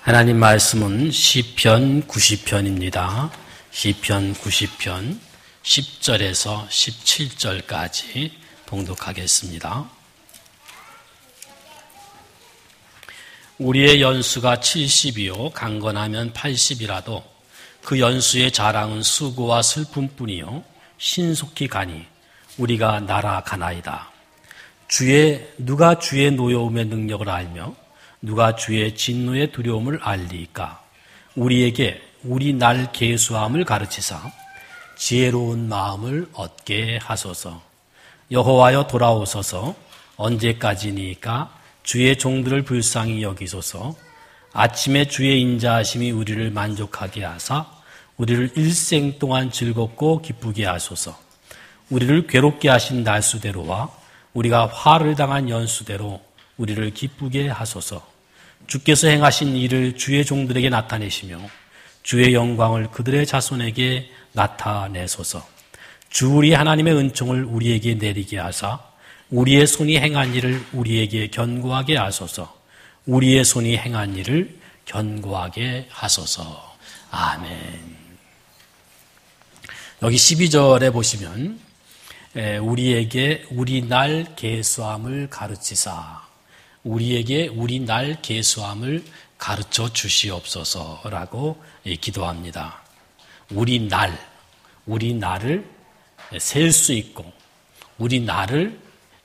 하나님 말씀은 시편 90편입니다. 시편 90편 10절에서 17절까지 봉독하겠습니다. 우리의 연수가 70이요 강건하면 80이라도 그 연수의 자랑은 수고와 슬픔뿐이요 신속히 가니 우리가 날아가나이다. 누가 주의 노여움의 능력을 알며 누가 주의 진노의 두려움을 알리까? 우리에게 우리 날 계수함을 가르치사 지혜로운 마음을 얻게 하소서. 여호와여 돌아오소서. 언제까지니까 주의 종들을 불쌍히 여기소서. 아침에 주의 인자하심이 우리를 만족하게 하사 우리를 일생 동안 즐겁고 기쁘게 하소서. 우리를 괴롭게 하신 날수대로와 우리가 화를 당한 연수대로 우리를 기쁘게 하소서. 주께서 행하신 일을 주의 종들에게 나타내시며 주의 영광을 그들의 자손에게 나타내소서. 주 우리 하나님의 은총을 우리에게 내리게 하사 우리의 손이 행한 일을 우리에게 견고하게 하소서. 우리의 손이 행한 일을 견고하게 하소서. 아멘. 여기 12절에 보시면 우리에게 우리 날 계수함을 가르치사 우리에게 우리 날 계수함을 가르쳐 주시옵소서라고 기도합니다. 우리 날을 셀 수 있고 우리 날을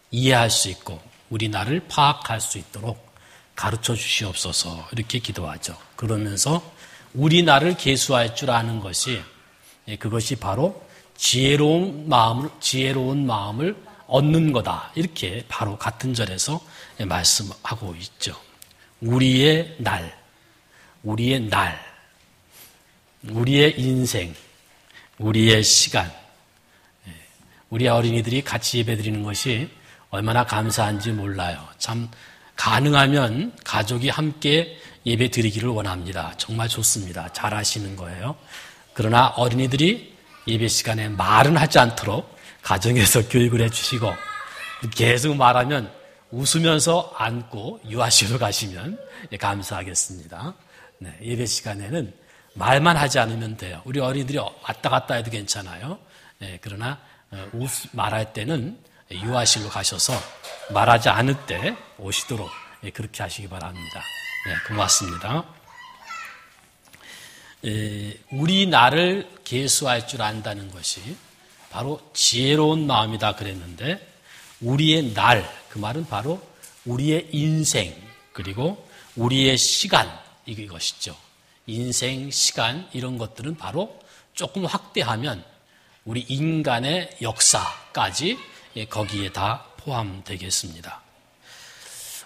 이해할 수 있고 우리 날을 파악할 수 있도록 가르쳐 주시옵소서 이렇게 기도하죠. 그러면서 우리 날을 계수할 줄 아는 것이 그것이 바로 지혜로운 마음을 얻는 거다. 이렇게 바로 같은 절에서 말씀하고 있죠. 우리의 인생, 우리의 시간, 우리 어린이들이 같이 예배드리는 것이 얼마나 감사한지 몰라요. 참 가능하면 가족이 함께 예배드리기를 원합니다. 정말 좋습니다. 잘하시는 거예요. 그러나 어린이들이 예배 시간에 말은 하지 않도록 가정에서 교육을 해주시고 계속 말하면 웃으면서 앉고 유아실로 가시면 감사하겠습니다. 네, 예배 시간에는 말만 하지 않으면 돼요. 우리 어린이들이 왔다 갔다 해도 괜찮아요. 네, 그러나 말할 때는 유아실로 가셔서 말하지 않을 때 오시도록 그렇게 하시기 바랍니다. 네, 고맙습니다. 우리 나를 계수할 줄 안다는 것이 바로 지혜로운 마음이다 그랬는데 우리의 그 말은 바로 우리의 인생 그리고 우리의 시간 이것이죠. 인생, 시간 이런 것들은 바로 조금 확대하면 우리 인간의 역사까지 거기에 다 포함되겠습니다.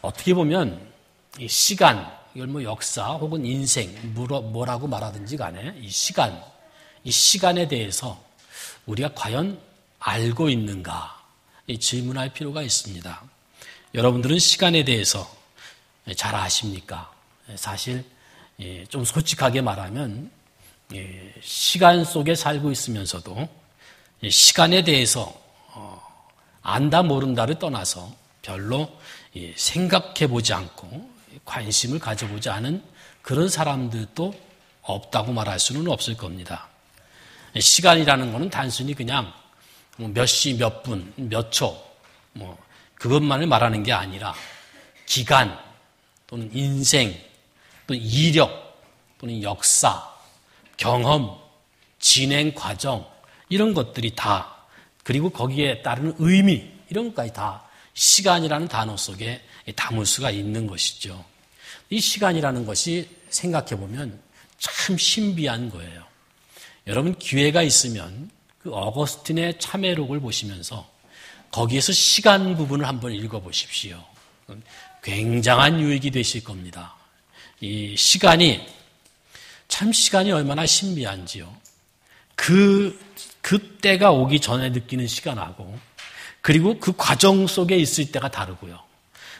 어떻게 보면 이 시간 이걸 역사 혹은 인생 뭐라고 말하든지 간에 이 시간에 대해서 우리가 과연 알고 있는가 이 질문할 필요가 있습니다. 여러분들은 시간에 대해서 잘 아십니까? 사실 좀 솔직하게 말하면 시간 속에 살고 있으면서도 시간에 대해서 안다 모른다를 떠나서 별로 생각해보지 않고 관심을 가져보지 않은 그런 사람들도 없다고 말할 수는 없을 겁니다. 시간이라는 것은 단순히 그냥 몇 시, 몇 분, 몇 초, 그것만을 말하는 게 아니라 기간 또는 인생 또는 이력 또는 역사, 경험, 진행 과정 이런 것들이 다 그리고 거기에 따르는 의미 이런 것까지 다 시간이라는 단어 속에 담을 수가 있는 것이죠. 이 시간이라는 것이 생각해보면 참 신비한 거예요. 여러분 기회가 있으면 그 어거스틴의 참회록을 보시면서 거기에서 시간 부분을 한번 읽어보십시오. 굉장한 유익이 되실 겁니다. 이 시간이 얼마나 신비한지요. 그때가 오기 전에 느끼는 시간하고 그리고 그 과정 속에 있을 때가 다르고요.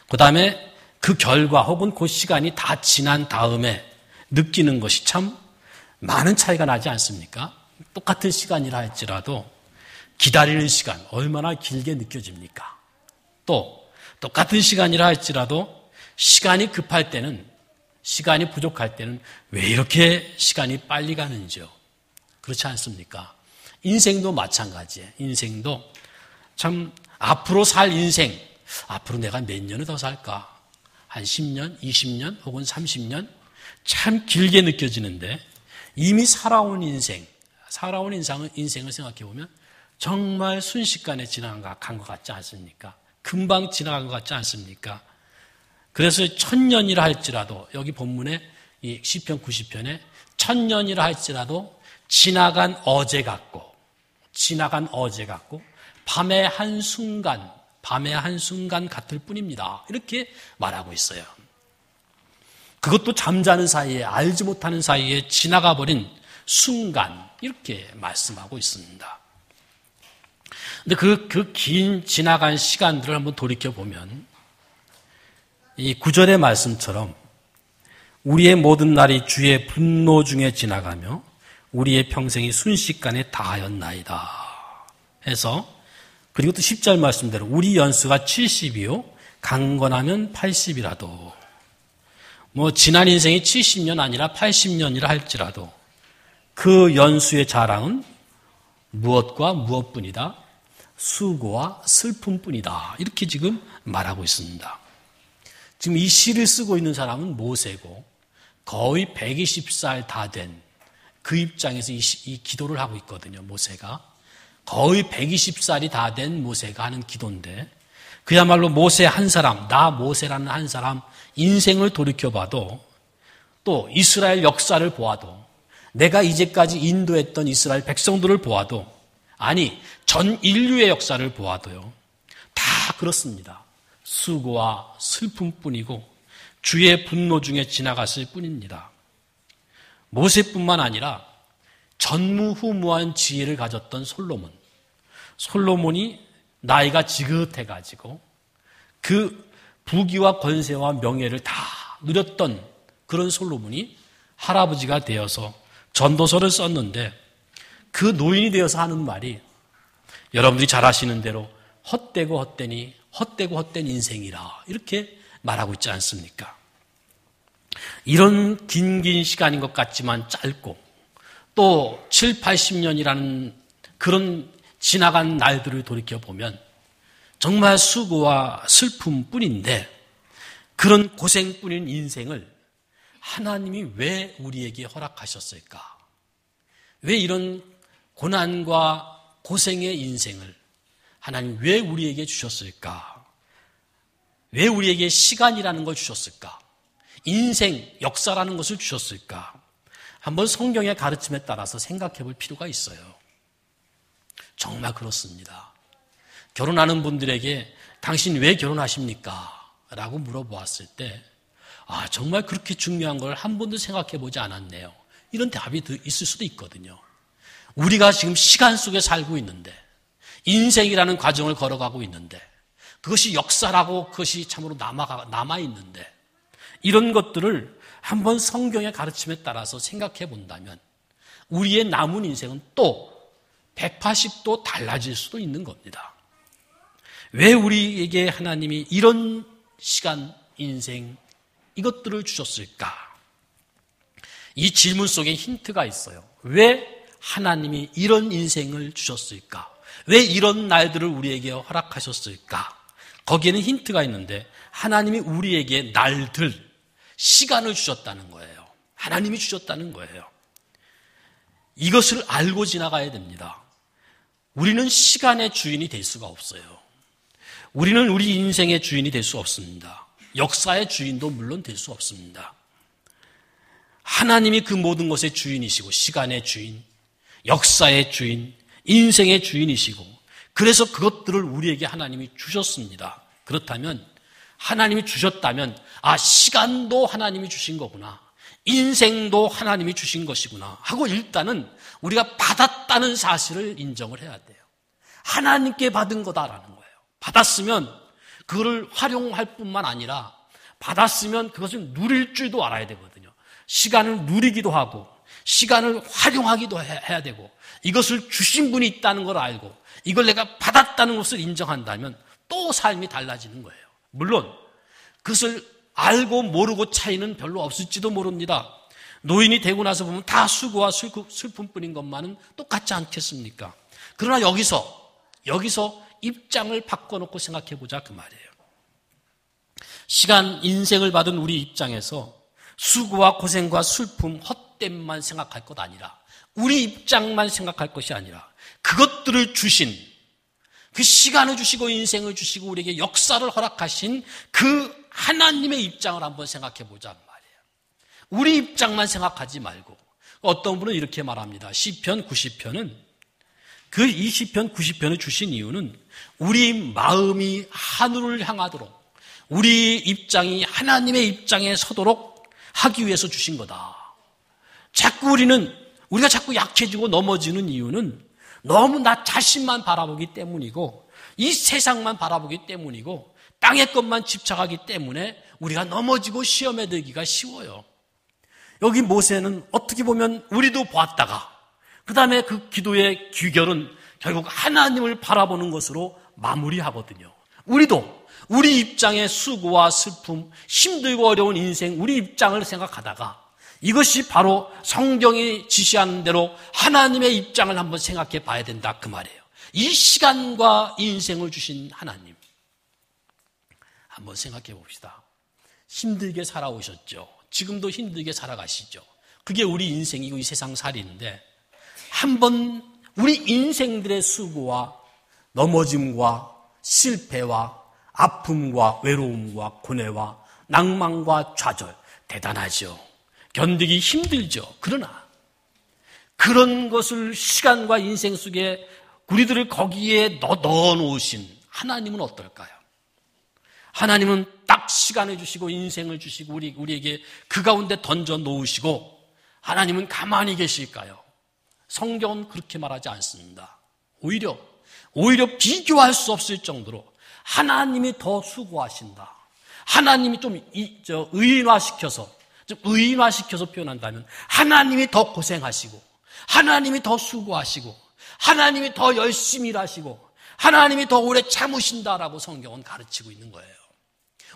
그 다음에 그 결과 혹은 그 시간이 다 지난 다음에 느끼는 것이 참 많은 차이가 나지 않습니까? 똑같은 시간이라 할지라도 기다리는 시간 얼마나 길게 느껴집니까? 또 똑같은 시간이라 할지라도 시간이 급할 때는 시간이 부족할 때는 왜 이렇게 시간이 빨리 가는지요? 그렇지 않습니까? 인생도 마찬가지예요. 인생도 참 앞으로 살 인생, 앞으로 내가 몇 년을 더 살까? 한 10년, 20년 혹은 30년? 참 길게 느껴지는데 이미 살아온 인생을 생각해 보면 정말 순식간에 지나간 것 같지 않습니까? 금방 지나간 것 같지 않습니까? 그래서 1000년이라 할지라도 여기 본문에 이 시편 90편에 1000년이라 할지라도 지나간 어제 같고 밤의 한순간 같을 뿐입니다. 이렇게 말하고 있어요. 그것도 잠자는 사이에 알지 못하는 사이에 지나가 버린 순간 이렇게 말씀하고 있습니다. 근데 그 긴 지나간 시간들을 한번 돌이켜 보면 이 9절의 말씀처럼 우리의 모든 날이 주의 분노 중에 지나가며 우리의 평생이 순식간에 다하였나이다 해서 그리고 또 10절 말씀대로 우리 연수가 70이요 강건하면 80이라도 지난 인생이 70년 아니라 80년이라 할지라도 그 연수의 자랑은 무엇과 무엇뿐이다? 수고와 슬픔뿐이다. 이렇게 지금 말하고 있습니다. 지금 이 시를 쓰고 있는 사람은 모세고 거의 120살 다 된 그 입장에서 이 기도를 하고 있거든요. 모세가 거의 120살이 다 된 모세가 하는 기도인데 그야말로 모세 한 사람, 나 모세라는 한 사람 인생을 돌이켜봐도 또 이스라엘 역사를 보아도 내가 이제까지 인도했던 이스라엘 백성들을 보아도 아니 전 인류의 역사를 보아도요 다 그렇습니다. 수고와 슬픔뿐이고 주의 분노 중에 지나갔을 뿐입니다. 모세뿐만 아니라 전무후무한 지혜를 가졌던 솔로몬이 나이가 지긋해가지고 그 부귀와 권세와 명예를 다 누렸던 그런 솔로몬이 할아버지가 되어서 전도서를 썼는데 그 노인이 되어서 하는 말이 여러분들이 잘 아시는 대로 헛되고 헛된 인생이라 이렇게 말하고 있지 않습니까? 이런 긴 시간인 것 같지만 짧고 또 7, 80년이라는 그런 지나간 날들을 돌이켜보면 정말 수고와 슬픔뿐인데 그런 고생뿐인 인생을 하나님이 왜 우리에게 허락하셨을까? 왜 이런 고난과 고생의 인생을 하나님 왜 우리에게 주셨을까? 왜 우리에게 시간이라는 걸 주셨을까? 인생, 역사라는 것을 주셨을까? 한번 성경의 가르침에 따라서 생각해 볼 필요가 있어요. 정말 그렇습니다. 결혼하는 분들에게 당신 왜 결혼하십니까? 라고 물어보았을 때 정말 그렇게 중요한 걸 한 번도 생각해 보지 않았네요. 이런 답이 있을 수도 있거든요. 우리가 지금 시간 속에 살고 있는데 인생이라는 과정을 걸어가고 있는데 그것이 역사라고 그것이 참으로 남아있는데 이런 것들을 한번 성경의 가르침에 따라서 생각해 본다면 우리의 남은 인생은 또 180도 달라질 수도 있는 겁니다. 왜 우리에게 하나님이 이런 시간, 인생 이것들을 주셨을까? 이 질문 속에 힌트가 있어요. 왜 하나님이 이런 인생을 주셨을까? 왜 이런 날들을 우리에게 허락하셨을까? 거기에는 힌트가 있는데 하나님이 우리에게 날들, 시간을 주셨다는 거예요. 하나님이 주셨다는 거예요. 이것을 알고 지나가야 됩니다. 우리는 시간의 주인이 될 수가 없어요. 우리는 우리 인생의 주인이 될 수 없습니다. 역사의 주인도 물론 될 수 없습니다. 하나님이 그 모든 것의 주인이시고 시간의 주인, 역사의 주인, 인생의 주인이시고 그래서 그것들을 우리에게 하나님이 주셨습니다. 그렇다면 하나님이 주셨다면 시간도 하나님이 주신 거구나. 인생도 하나님이 주신 것이구나 하고 일단은 우리가 받았다는 사실을 인정을 해야 돼요. 하나님께 받은 거다라는 거예요. 받았으면 그거를 활용할 뿐만 아니라 받았으면 그것을 누릴 줄도 알아야 되거든요. 시간을 누리기도 하고 시간을 활용하기도 해야 되고 이것을 주신 분이 있다는 걸 알고 이걸 내가 받았다는 것을 인정한다면 또 삶이 달라지는 거예요. 물론 그것을 알고 모르고 차이는 별로 없을지도 모릅니다. 노인이 되고 나서 보면 다 수고와 슬픔뿐인 것만은 똑같지 않겠습니까? 그러나 여기서 입장을 바꿔놓고 생각해보자 그 말이에요. 시간, 인생을 받은 우리 입장에서 수고와 고생과 슬픔, 헛됨만 생각할 것 아니라, 우리 입장만 생각할 것이 아니라 그것들을 주신, 그 시간을 주시고 인생을 주시고 우리에게 역사를 허락하신 그 하나님의 입장을 한번 생각해보자 말이에요. 우리 입장만 생각하지 말고. 어떤 분은 이렇게 말합니다. 시편 90편은, 그 이 시편 90편을 주신 이유는 우리 마음이 하늘을 향하도록, 우리 입장이 하나님의 입장에 서도록 하기 위해서 주신 거다. 우리가 자꾸 약해지고 넘어지는 이유는 너무 나 자신만 바라보기 때문이고, 이 세상만 바라보기 때문이고, 땅의 것만 집착하기 때문에 우리가 넘어지고 시험에 들기가 쉬워요. 여기 모세는 어떻게 보면 우리도 보았다가, 그 다음에 그 기도의 귀결은 결국 하나님을 바라보는 것으로 마무리하거든요. 우리도 우리 입장의 수고와 슬픔, 힘들고 어려운 인생, 우리 입장을 생각하다가 이것이 바로 성경이 지시하는 대로 하나님의 입장을 한번 생각해 봐야 된다 그 말이에요. 이 시간과 이 인생을 주신 하나님 한번 생각해 봅시다. 힘들게 살아오셨죠. 지금도 힘들게 살아가시죠. 그게 우리 인생이고 이 세상 살이인데, 한번 우리 인생들의 수고와 넘어짐과 실패와 아픔과 외로움과 고뇌와 낭만과 좌절, 대단하죠. 견디기 힘들죠. 그러나 그런 것을 시간과 인생 속에 우리들을 거기에 넣어놓으신 하나님은 어떨까요? 하나님은 딱 시간을 주시고 인생을 주시고 우리에게 그 가운데 던져 놓으시고 하나님은 가만히 계실까요? 성경은 그렇게 말하지 않습니다. 오히려 비교할 수 없을 정도로 하나님이 더 수고하신다. 하나님이 좀 의인화시켜서 표현한다면 하나님이 더 고생하시고, 하나님이 더 수고하시고, 하나님이 더 열심히 일하시고, 하나님이 더 오래 참으신다라고 성경은 가르치고 있는 거예요.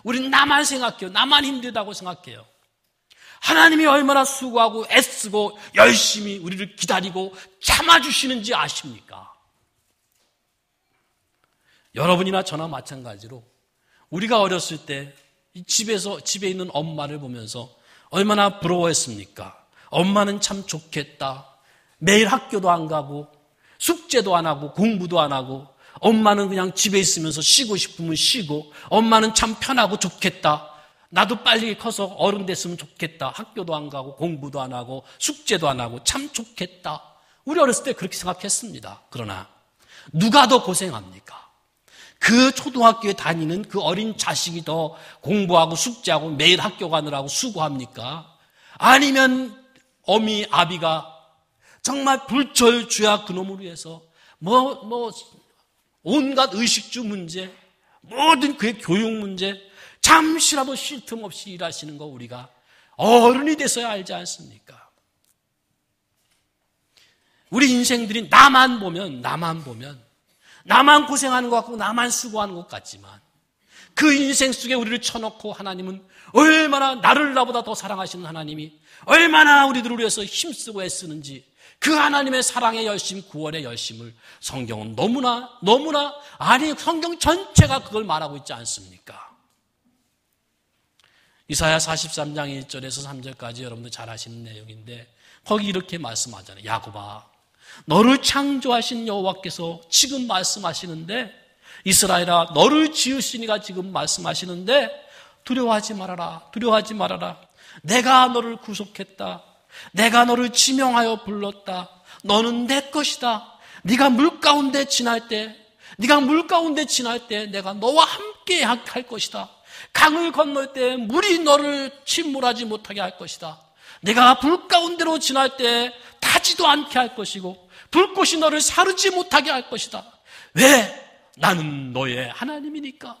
우리는 나만 생각해요. 나만 힘들다고 생각해요. 하나님이 얼마나 수고하고 애쓰고 열심히 우리를 기다리고 참아주시는지 아십니까? 여러분이나 저나 마찬가지로 우리가 어렸을 때 집에 있는 엄마를 보면서 얼마나 부러워했습니까? 엄마는 참 좋겠다. 매일 학교도 안 가고 숙제도 안 하고 공부도 안 하고 엄마는 그냥 집에 있으면서 쉬고 싶으면 쉬고, 엄마는 참 편하고 좋겠다. 나도 빨리 커서 어른 됐으면 좋겠다. 학교도 안 가고 공부도 안 하고 숙제도 안 하고 참 좋겠다. 우리 어렸을 때 그렇게 생각했습니다. 그러나 누가 더 고생합니까? 그 초등학교에 다니는 그 어린 자식이 더 공부하고 숙제하고 매일 학교 가느라고 수고합니까? 아니면 어미 아비가 정말 불철주야 그놈을 위해서 온갖 의식주 문제, 모든 그의 교육 문제, 잠시라도 쉴 틈 없이 일하시는 거 우리가 어른이 돼서야 알지 않습니까? 우리 인생들이 나만 보면 나만 고생하는 것 같고 나만 수고하는 것 같지만, 그 인생 속에 우리를 쳐놓고 하나님은 얼마나 나보다 더 사랑하시는 하나님이 얼마나 우리들을 위해서 힘쓰고 애쓰는지, 그 하나님의 사랑의 열심, 구원의 열심을 성경은 너무나 성경 전체가 그걸 말하고 있지 않습니까? 이사야 43장 1절에서 3절까지 여러분들 잘 아시는 내용인데, 거기 이렇게 말씀하잖아요. 야곱아, 너를 창조하신 여호와께서 지금 말씀하시는데, 이스라엘아 너를 지으신 이가 지금 말씀하시는데, 두려워하지 말아라. 내가 너를 구속했다. 내가 너를 지명하여 불렀다. 너는 내 것이다. 네가 물 가운데 지날 때 내가 너와 함께 할 것이다. 강을 건널 때 물이 너를 침몰하지 못하게 할 것이다. 내가 불 가운데로 지날 때 타지도 않게 할 것이고 불꽃이 너를 사르지 못하게 할 것이다. 왜? 나는 너의 하나님이니까.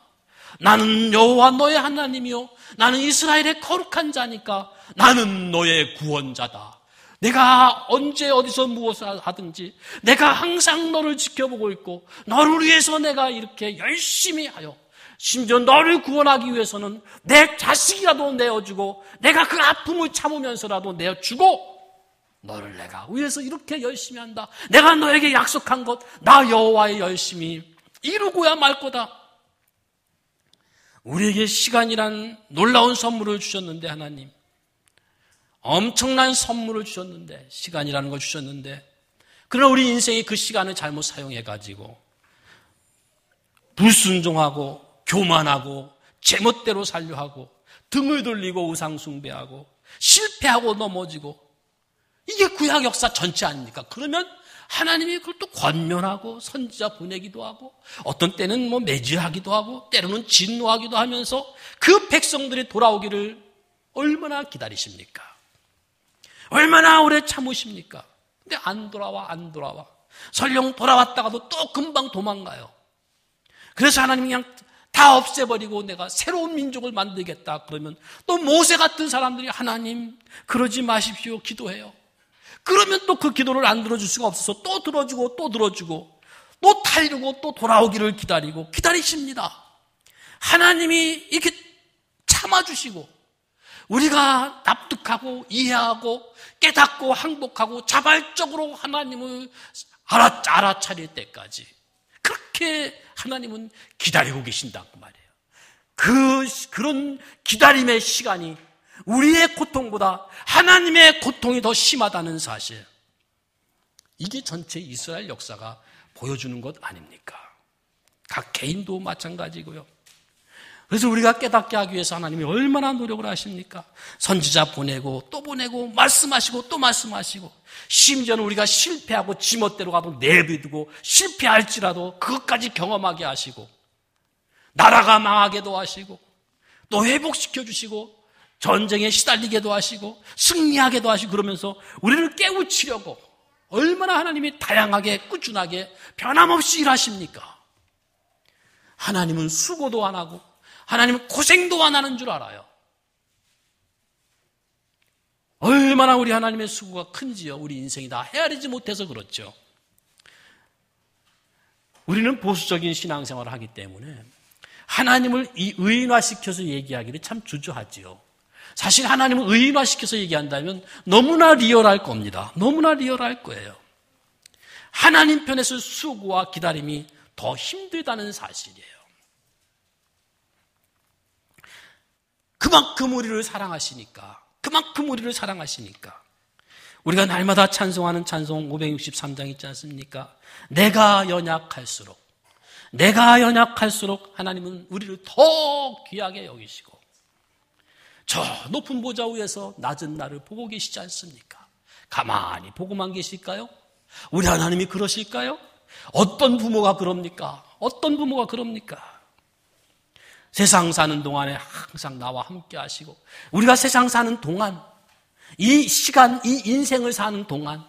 나는 여호와 너의 하나님이요, 나는 이스라엘의 거룩한 자니까. 나는 너의 구원자다. 내가 언제 어디서 무엇을 하든지 내가 항상 너를 지켜보고 있고, 너를 위해서 내가 이렇게 열심히 하여 심지어 너를 구원하기 위해서는 내 자식이라도 내어주고 내가 그 아픔을 참으면서라도 내어주고 너를 내가 위해서 이렇게 열심히 한다. 내가 너에게 약속한 것 나 여호와의 열심히 이루고야 말 거다. 우리에게 시간이란 놀라운 선물을 주셨는데 하나님 엄청난 선물을 주셨는데 시간이라는 걸 주셨는데 그러나 우리 인생이 그 시간을 잘못 사용해가지고 불순종하고 교만하고 제멋대로 살려하고 등을 돌리고 우상숭배하고 실패하고 넘어지고 이게 구약 역사 전체 아닙니까? 그러면 하나님이 그걸 또 권면하고 선지자 보내기도 하고 어떤 때는 매질하기도 하고 때로는 진노하기도 하면서 그 백성들이 돌아오기를 얼마나 기다리십니까? 얼마나 오래 참으십니까? 근데 안 돌아와. 설령 돌아왔다가도 또 금방 도망가요. 그래서 하나님이 그냥 다 없애버리고 내가 새로운 민족을 만들겠다 그러면 또 모세 같은 사람들이 하나님 그러지 마십시오 기도해요. 그러면 또 그 기도를 안 들어줄 수가 없어서 또 들어주고 또 타이르고 또 돌아오기를 기다리십니다. 하나님이 이렇게 참아주시고 우리가 납득하고 이해하고 깨닫고 항복하고 자발적으로 하나님을 알아차릴 때까지 그렇게 하나님은 기다리고 계신다고 말이에요. 그런 기다림의 시간이 우리의 고통보다 하나님의 고통이 더 심하다는 사실. 이게 전체 이스라엘 역사가 보여주는 것 아닙니까? 각 개인도 마찬가지고요. 그래서 우리가 깨닫게 하기 위해서 하나님이 얼마나 노력을 하십니까? 선지자 보내고 또 보내고 말씀하시고 또 말씀하시고 심지어는 우리가 실패하고 지멋대로 가도 내비두고 실패할지라도 그것까지 경험하게 하시고 나라가 망하게도 하시고 또 회복시켜 주시고 전쟁에 시달리게도 하시고 승리하게도 하시고 그러면서 우리를 깨우치려고 얼마나 하나님이 다양하게 꾸준하게 변함없이 일하십니까? 하나님은 수고도 안 하고 하나님은 고생도 안 하는 줄 알아요. 얼마나 우리 하나님의 수고가 큰지요. 우리 인생이 다 헤아리지 못해서 그렇죠. 우리는 보수적인 신앙생활을 하기 때문에 하나님을 의인화시켜서 얘기하기를 참 주저하지요. 사실 하나님을 의인화시켜서 얘기한다면 너무나 리얼할 겁니다. 너무나 리얼할 거예요. 하나님 편에서 수고와 기다림이 더 힘들다는 사실이에요. 그만큼 우리를 사랑하시니까 우리가 날마다 찬송하는 찬송 563장 있지 않습니까? 내가 연약할수록 하나님은 우리를 더 귀하게 여기시고 저 높은 보좌 위에서 낮은 나를 보고 계시지 않습니까? 가만히 보고만 계실까요? 우리 하나님이 그러실까요? 어떤 부모가 그럽니까? 세상 사는 동안에 항상 나와 함께 하시고 우리가 세상 사는 동안 이 시간, 이 인생을 사는 동안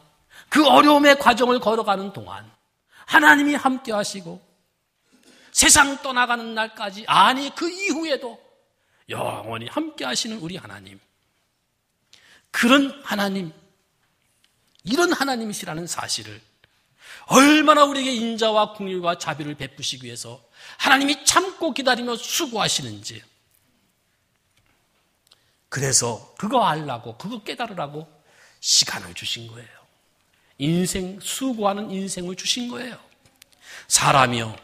그 어려움의 과정을 걸어가는 동안 하나님이 함께 하시고 세상 떠나가는 날까지 아니 그 이후에도 영원히 함께 하시는 우리 하나님, 그런 하나님, 이런 하나님이시라는 사실을 얼마나 우리에게 인자와 긍휼과 자비를 베푸시기 위해서 하나님이 참고 기다리며 수고하시는지, 그래서 그거 알라고, 그거 깨달으라고 시간을 주신 거예요. 인생, 수고하는 인생을 주신 거예요. 사람이요,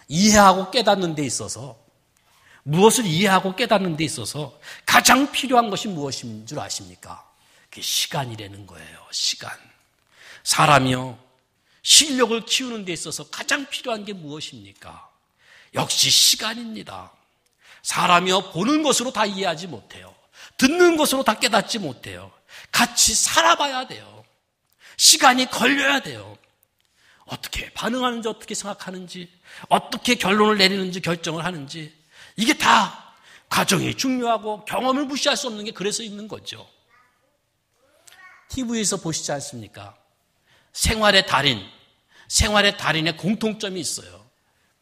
이해하고 깨닫는 데 있어서, 무엇을 이해하고 깨닫는 데 있어서 가장 필요한 것이 무엇인 줄 아십니까? 그게 시간이라는 거예요. 시간. 사람이요, 실력을 키우는 데 있어서 가장 필요한 게 무엇입니까? 역시 시간입니다. 사람이요, 보는 것으로 다 이해하지 못해요. 듣는 것으로 다 깨닫지 못해요. 같이 살아봐야 돼요. 시간이 걸려야 돼요. 어떻게 반응하는지, 어떻게 생각하는지, 어떻게 결론을 내리는지, 결정을 하는지, 이게 다 과정이 중요하고 경험을 무시할 수 없는 게 그래서 있는 거죠. TV에서 보시지 않습니까? 생활의 달인의 공통점이 있어요.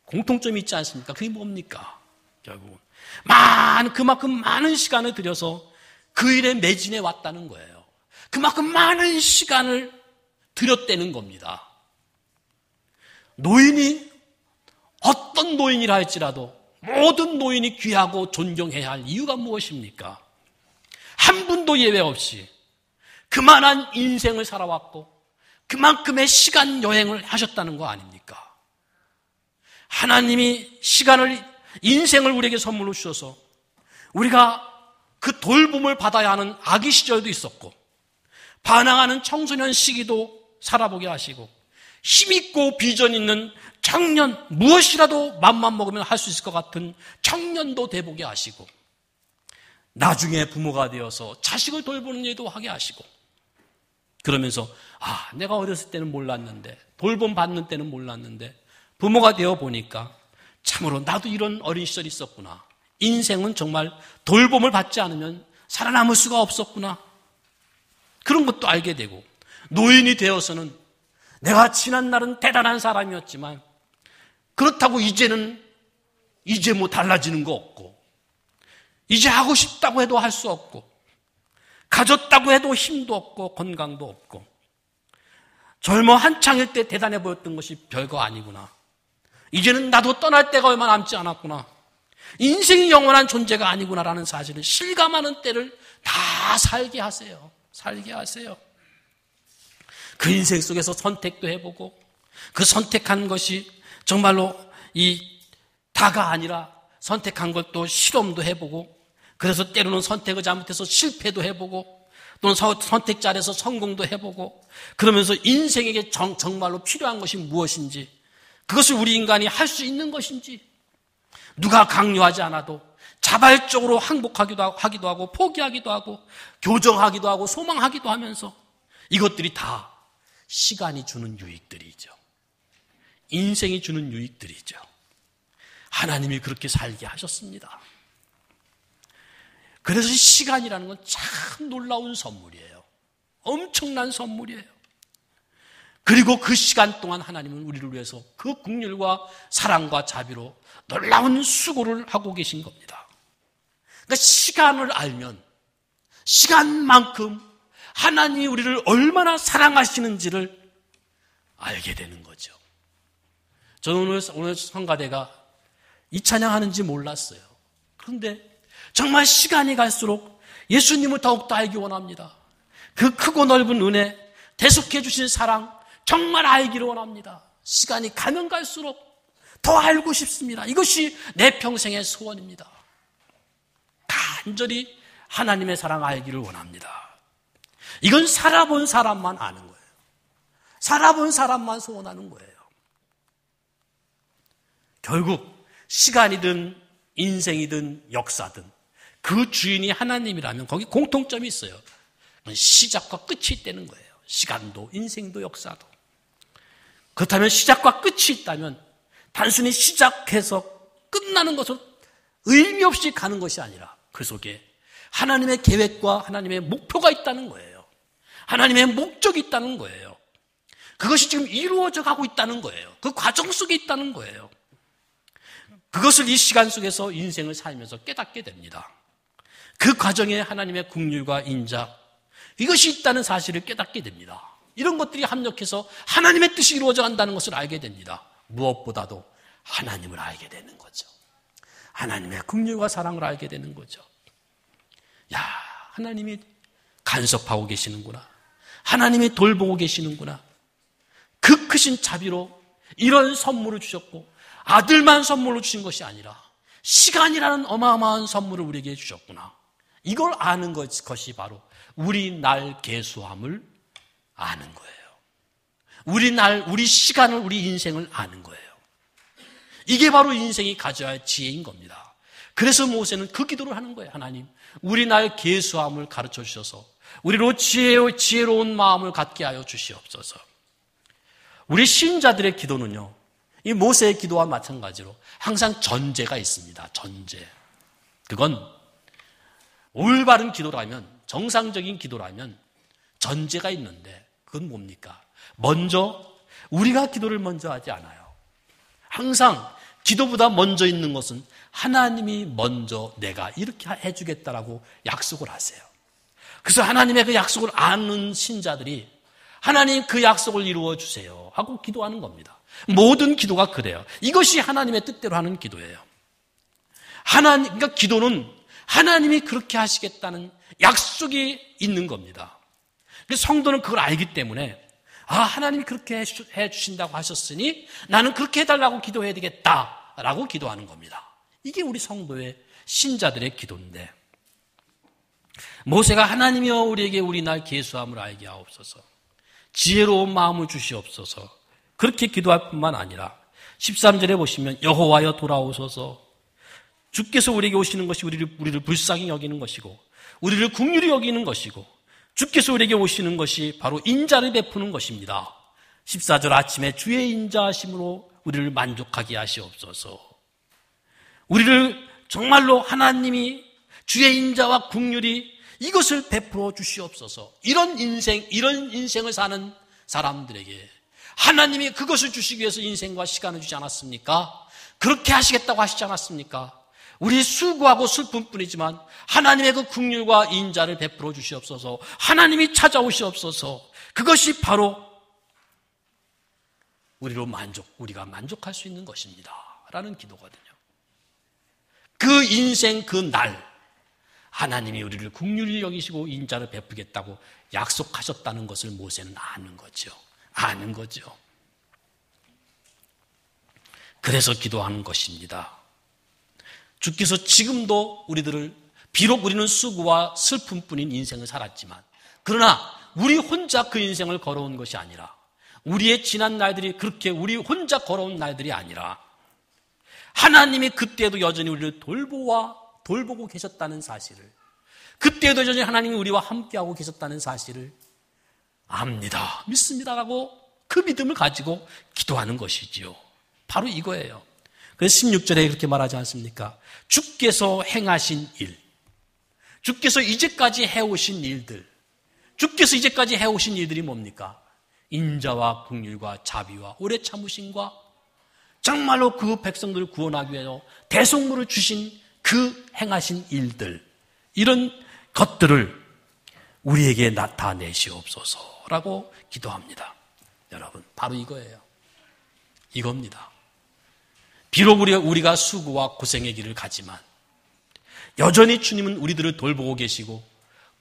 공통점이 있지 않습니까? 그게 뭡니까? 결국은 그만큼 많은 시간을 들여서 그 일에 매진해 왔다는 거예요. 그만큼 많은 시간을 들였다는 겁니다. 노인이 어떤 노인이라 할지라도 모든 노인이 귀하고 존경해야 할 이유가 무엇입니까? 한 분도 예외 없이 그만한 인생을 살아왔고 그만큼의 시간 여행을 하셨다는 거 아닙니까? 하나님이 인생을 우리에게 선물로 주셔서 우리가 그 돌봄을 받아야 하는 아기 시절도 있었고 반항하는 청소년 시기도 살아보게 하시고 힘있고 비전 있는 청년, 무엇이라도 맘만 먹으면 할 수 있을 것 같은 청년도 돼보게 하시고 나중에 부모가 되어서 자식을 돌보는 일도 하게 하시고 그러면서 내가 어렸을 때는 몰랐는데 돌봄 받는 때는 몰랐는데 부모가 되어 보니까 참으로 나도 이런 어린 시절이 있었구나. 인생은 정말 돌봄을 받지 않으면 살아남을 수가 없었구나. 그런 것도 알게 되고 노인이 되어서는 내가 지난 날은 대단한 사람이었지만 그렇다고 이제 뭐 달라지는 거 없고 이제 하고 싶다고 해도 할 수 없고 가졌다고 해도 힘도 없고 건강도 없고 젊어 한창일 때 대단해 보였던 것이 별거 아니구나. 이제는 나도 떠날 때가 얼마 남지 않았구나. 인생이 영원한 존재가 아니구나라는 사실을 실감하는 때를 다 살게 하세요. 살게 하세요. 그 인생 속에서 선택도 해보고 그 선택한 것이 정말로 다가 아니라 선택한 것도 실험도 해보고 그래서 때로는 선택을 잘못해서 실패도 해보고 또는 선택 잘해서 성공도 해보고 그러면서 인생에게 정말로 필요한 것이 무엇인지 그것을 우리 인간이 할 수 있는 것인지 누가 강요하지 않아도 자발적으로 항복하기도 하고 포기하기도 하고 교정하기도 하고 소망하기도 하면서 이것들이 다 시간이 주는 유익들이죠. 인생이 주는 유익들이죠. 하나님이 그렇게 살게 하셨습니다. 그래서 시간이라는 건 참 놀라운 선물이에요. 엄청난 선물이에요. 그리고 그 시간 동안 하나님은 우리를 위해서 그 긍휼과 사랑과 자비로 놀라운 수고를 하고 계신 겁니다. 그러니까 시간을 알면 시간만큼 하나님이 우리를 얼마나 사랑하시는지를 알게 되는 거죠. 저는 오늘 성가대가 이 찬양하는지 몰랐어요. 그런데 정말 시간이 갈수록 예수님을 더욱더 알기 원합니다. 그 크고 넓은 은혜, 대속해 주신 사랑 정말 알기를 원합니다. 시간이 가면 갈수록 더 알고 싶습니다. 이것이 내 평생의 소원입니다. 간절히 하나님의 사랑 알기를 원합니다. 이건 살아본 사람만 아는 거예요. 살아본 사람만 소원하는 거예요. 결국 시간이든 인생이든 역사든 그 주인이 하나님이라면 거기 공통점이 있어요. 시작과 끝이 있다는 거예요. 시간도 인생도 역사도. 그렇다면 시작과 끝이 있다면 단순히 시작해서 끝나는 것은 의미 없이 가는 것이 아니라 그 속에 하나님의 계획과 하나님의 목표가 있다는 거예요. 하나님의 목적이 있다는 거예요. 그것이 지금 이루어져 가고 있다는 거예요. 그 과정 속에 있다는 거예요. 그것을 이 시간 속에서 인생을 살면서 깨닫게 됩니다. 그 과정에 하나님의 긍휼과 인자 이것이 있다는 사실을 깨닫게 됩니다. 이런 것들이 합력해서 하나님의 뜻이 이루어져 간다는 것을 알게 됩니다. 무엇보다도 하나님을 알게 되는 거죠. 하나님의 긍휼과 사랑을 알게 되는 거죠. 하나님이 간섭하고 계시는구나. 하나님이 돌보고 계시는구나. 그 크신 자비로 이런 선물을 주셨고 아들만 선물로 주신 것이 아니라 시간이라는 어마어마한 선물을 우리에게 주셨구나. 이걸 아는 것이 바로 우리 날 계수함을 아는 거예요. 우리 시간을, 우리 인생을 아는 거예요. 이게 바로 인생이 가져야 할 지혜인 겁니다. 그래서 모세는 그 기도를 하는 거예요. 하나님, 우리 날 계수함을 가르쳐 주셔서 우리로 지혜로운 마음을 갖게 하여 주시옵소서. 우리 신자들의 기도는요, 이 모세의 기도와 마찬가지로 항상 전제가 있습니다. 전제. 그건 올바른 기도라면, 정상적인 기도라면 전제가 있는데 그건 뭡니까? 먼저 우리가 기도를 먼저 하지 않아요. 항상 기도보다 먼저 있는 것은 하나님이 먼저 내가 이렇게 해주겠다라고 약속을 하세요. 그래서 하나님의 그 약속을 아는 신자들이 하나님 그 약속을 이루어 주세요 하고 기도하는 겁니다. 모든 기도가 그래요. 이것이 하나님의 뜻대로 하는 기도예요. 그러니까 기도는 하나님이 그렇게 하시겠다는 약속이 있는 겁니다. 그래서 성도는 그걸 알기 때문에 하나님이 그렇게 해주신다고 하셨으니 나는 그렇게 해달라고 기도해야 되겠다라고 기도하는 겁니다. 이게 우리 성도의 신자들의 기도인데, 모세가 하나님이여 우리에게 우리 날 계수함을 알게 하옵소서, 지혜로운 마음을 주시옵소서, 그렇게 기도할 뿐만 아니라 13절에 보시면 여호와여 돌아오소서, 주께서 우리에게 오시는 것이 우리를 불쌍히 여기는 것이고 우리를 긍휼히 여기는 것이고 주께서 우리에게 오시는 것이 바로 인자를 베푸는 것입니다. 14절 아침에 주의 인자하심으로 우리를 만족하게 하시옵소서. 우리를 정말로 하나님이 주의 인자와 긍휼이 이것을 베풀어 주시옵소서. 이런 인생을 사는 사람들에게 하나님이 그것을 주시기 위해서 인생과 시간을 주지 않았습니까? 그렇게 하시겠다고 하시지 않았습니까? 우리 수고하고 슬픈 뿐이지만 하나님의 그 긍휼과 인자를 베풀어 주시옵소서. 하나님이 찾아오시옵소서. 그것이 바로 우리가 만족할 수 있는 것입니다 라는 기도거든요. 그 인생 그 날 하나님이 우리를 긍휼히 여기시고 인자를 베푸겠다고 약속하셨다는 것을 모세는 아는 거죠. 그래서 기도하는 것입니다. 주께서 지금도 비록 우리는 수고와 슬픔뿐인 인생을 살았지만, 그러나 우리 혼자 그 인생을 걸어온 것이 아니라, 우리의 지난 날들이 그렇게 우리 혼자 걸어온 날들이 아니라 하나님이 그때도 여전히 우리를 돌보고 계셨다는 사실을, 그때도 여전히 하나님이 우리와 함께하고 계셨다는 사실을 압니다, 믿습니다라고 그 믿음을 가지고 기도하는 것이지요. 바로 이거예요. 그래서 16절에 그렇게 말하지 않습니까? 주께서 행하신 일, 주께서 이제까지 해오신 일들, 주께서 이제까지 해오신 일들이 뭡니까? 인자와 긍휼과 자비와 오래 참으심과 정말로 그 백성들을 구원하기 위해서 대속물을 주신 그 행하신 일들, 이런 것들을 우리에게 나타내시옵소서라고 기도합니다. 여러분, 바로 이거예요. 이겁니다. 비록 우리가 수고와 고생의 길을 가지만 여전히 주님은 우리들을 돌보고 계시고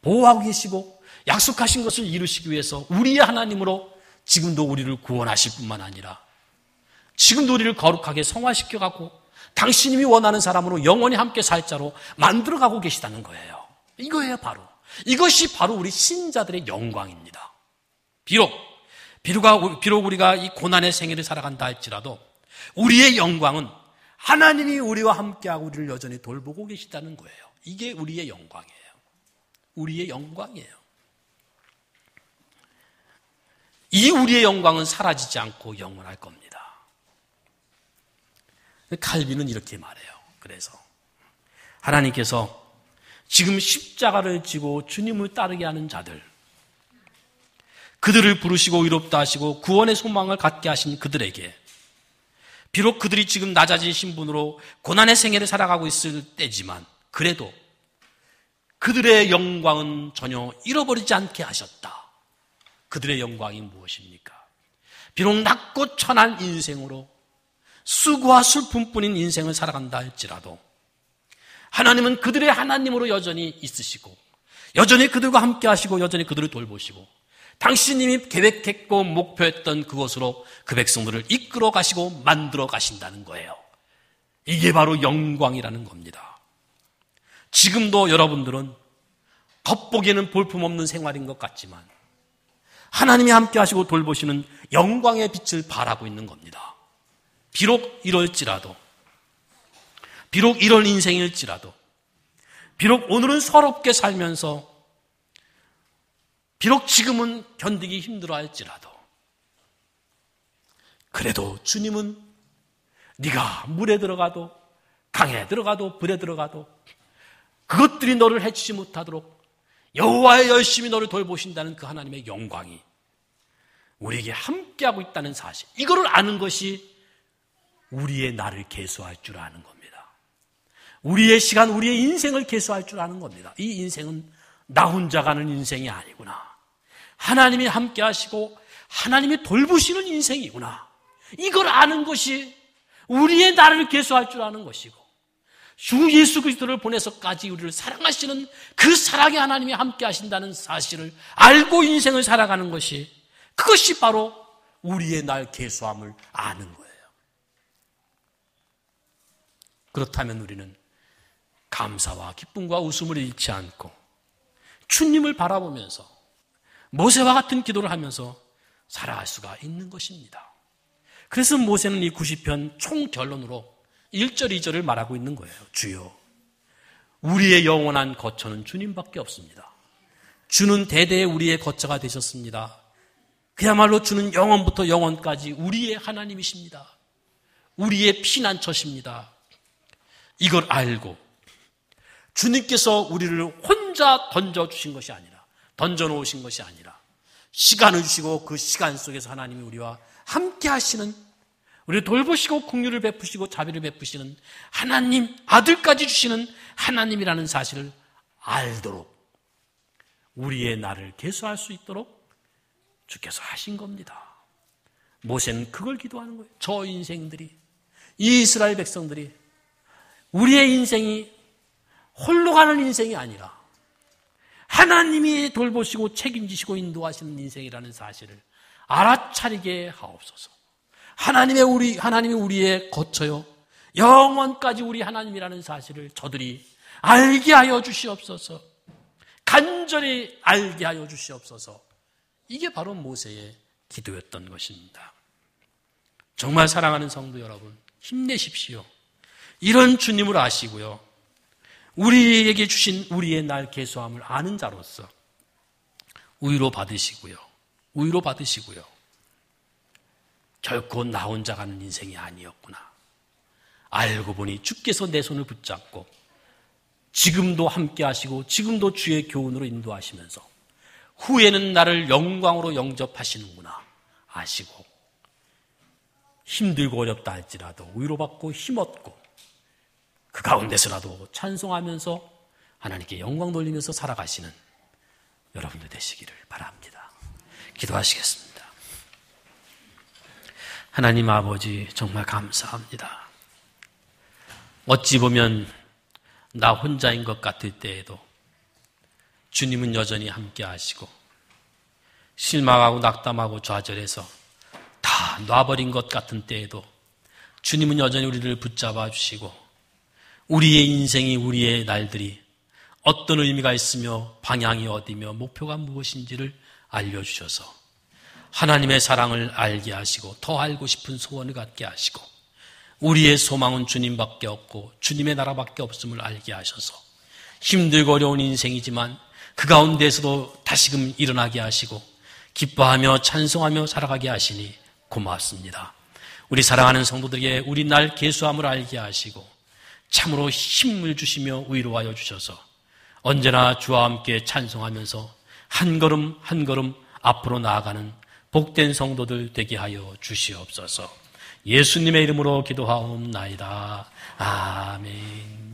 보호하고 계시고 약속하신 것을 이루시기 위해서 우리의 하나님으로 지금도 우리를 구원하실 뿐만 아니라 지금도 우리를 거룩하게 성화시켜가고 당신님이 원하는 사람으로 영원히 함께 살 자로 만들어가고 계시다는 거예요. 이거예요, 바로. 이것이 바로 우리 신자들의 영광입니다. 비록 우리가 이 고난의 생애를 살아간다 할지라도 우리의 영광은 하나님이 우리와 함께하고 우리를 여전히 돌보고 계시다는 거예요. 이게 우리의 영광이에요. 우리의 영광이에요. 이 우리의 영광은 사라지지 않고 영원할 겁니다. 칼빈은 이렇게 말해요. 그래서 하나님께서 지금 십자가를 지고 주님을 따르게 하는 자들, 그들을 부르시고 의롭다 하시고 구원의 소망을 갖게 하신 그들에게, 비록 그들이 지금 낮아진 신분으로 고난의 생애를 살아가고 있을 때지만 그래도 그들의 영광은 전혀 잃어버리지 않게 하셨다. 그들의 영광이 무엇입니까? 비록 낮고 천한 인생으로 수고와 슬픔뿐인 인생을 살아간다 할지라도 하나님은 그들의 하나님으로 여전히 있으시고 여전히 그들과 함께 하시고 여전히 그들을 돌보시고 당신님이 계획했고 목표했던 그곳으로 그 백성들을 이끌어 가시고 만들어 가신다는 거예요. 이게 바로 영광이라는 겁니다. 지금도 여러분들은 겉보기에는 볼품없는 생활인 것 같지만 하나님이 함께 하시고 돌보시는 영광의 빛을 발하고 있는 겁니다. 비록 이럴지라도, 비록 이런 인생일지라도, 비록 오늘은 서럽게 살면서 비록 지금은 견디기 힘들어 할지라도 그래도 주님은 네가 물에 들어가도 강에 들어가도 불에 들어가도 그것들이 너를 해치지 못하도록 여호와의 열심히 너를 돌보신다는 그 하나님의 영광이 우리에게 함께하고 있다는 사실, 이거를 아는 것이 우리의 나를 계수할 줄 아는 겁니다. 우리의 시간, 우리의 인생을 계수할 줄 아는 겁니다. 이 인생은 나 혼자 가는 인생이 아니구나. 하나님이 함께 하시고 하나님이 돌보시는 인생이구나. 이걸 아는 것이 우리의 나를 계수할 줄 아는 것이고 주 예수 그리스도를 보내서까지 우리를 사랑하시는 그 사랑의 하나님이 함께 하신다는 사실을 알고 인생을 살아가는 것이, 그것이 바로 우리의 날 계수함을 아는 거예요. 그렇다면 우리는 감사와 기쁨과 웃음을 잃지 않고 주님을 바라보면서 모세와 같은 기도를 하면서 살아갈 수가 있는 것입니다. 그래서 모세는 이 90편 총결론으로 1절, 2절을 말하고 있는 거예요. 주여, 우리의 영원한 거처는 주님밖에 없습니다. 주는 대대에 우리의 거처가 되셨습니다. 그야말로 주는 영원부터 영원까지 우리의 하나님이십니다. 우리의 피난처십니다. 이걸 알고 주님께서 우리를 혼자 던져주신 것이 아니라, 던져놓으신 것이 아니라 시간을 주시고 그 시간 속에서 하나님이 우리와 함께 하시는, 우리를 돌보시고 긍휼을 베푸시고 자비를 베푸시는 하나님, 아들까지 주시는 하나님이라는 사실을 알도록 우리의 날을 계수할 수 있도록 주께서 하신 겁니다. 모세는 그걸 기도하는 거예요. 저 인생들이, 이 이스라엘 백성들이 우리의 인생이 홀로 가는 인생이 아니라 하나님이 돌보시고 책임지시고 인도하시는 인생이라는 사실을 알아차리게 하옵소서. 하나님이 우리의 거처요, 영원까지 우리 하나님이라는 사실을 저들이 알게 하여 주시옵소서. 간절히 알게 하여 주시옵소서. 이게 바로 모세의 기도였던 것입니다. 정말 사랑하는 성도 여러분, 힘내십시오. 이런 주님을 아시고요, 우리에게 주신 우리의 날 계수함을 아는 자로서 위로 받으시고요, 결코 나 혼자 가는 인생이 아니었구나. 알고 보니 주께서 내 손을 붙잡고 지금도 함께 하시고 지금도 주의 교훈으로 인도하시면서 후에는 나를 영광으로 영접하시는구나 아시고, 힘들고 어렵다 할지라도 위로받고 힘없고 그 가운데서라도 찬송하면서 하나님께 영광 돌리면서 살아가시는 여러분들 되시기를 바랍니다. 기도하시겠습니다. 하나님 아버지, 정말 감사합니다. 어찌 보면 나 혼자인 것 같을 때에도 주님은 여전히 함께 하시고, 실망하고 낙담하고 좌절해서 다 놔버린 것 같은 때에도 주님은 여전히 우리를 붙잡아 주시고, 우리의 인생이, 우리의 날들이 어떤 의미가 있으며 방향이 어디며 목표가 무엇인지를 알려주셔서 하나님의 사랑을 알게 하시고 더 알고 싶은 소원을 갖게 하시고 우리의 소망은 주님밖에 없고 주님의 나라밖에 없음을 알게 하셔서 힘들고 어려운 인생이지만 그 가운데에서도 다시금 일어나게 하시고 기뻐하며 찬송하며 살아가게 하시니 고맙습니다. 우리 사랑하는 성도들에게 우리 날 계수함을 알게 하시고 참으로 힘을 주시며 위로하여 주셔서 언제나 주와 함께 찬송하면서 한 걸음 한 걸음 앞으로 나아가는 복된 성도들 되게 하여 주시옵소서. 예수님의 이름으로 기도하옵나이다. 아멘.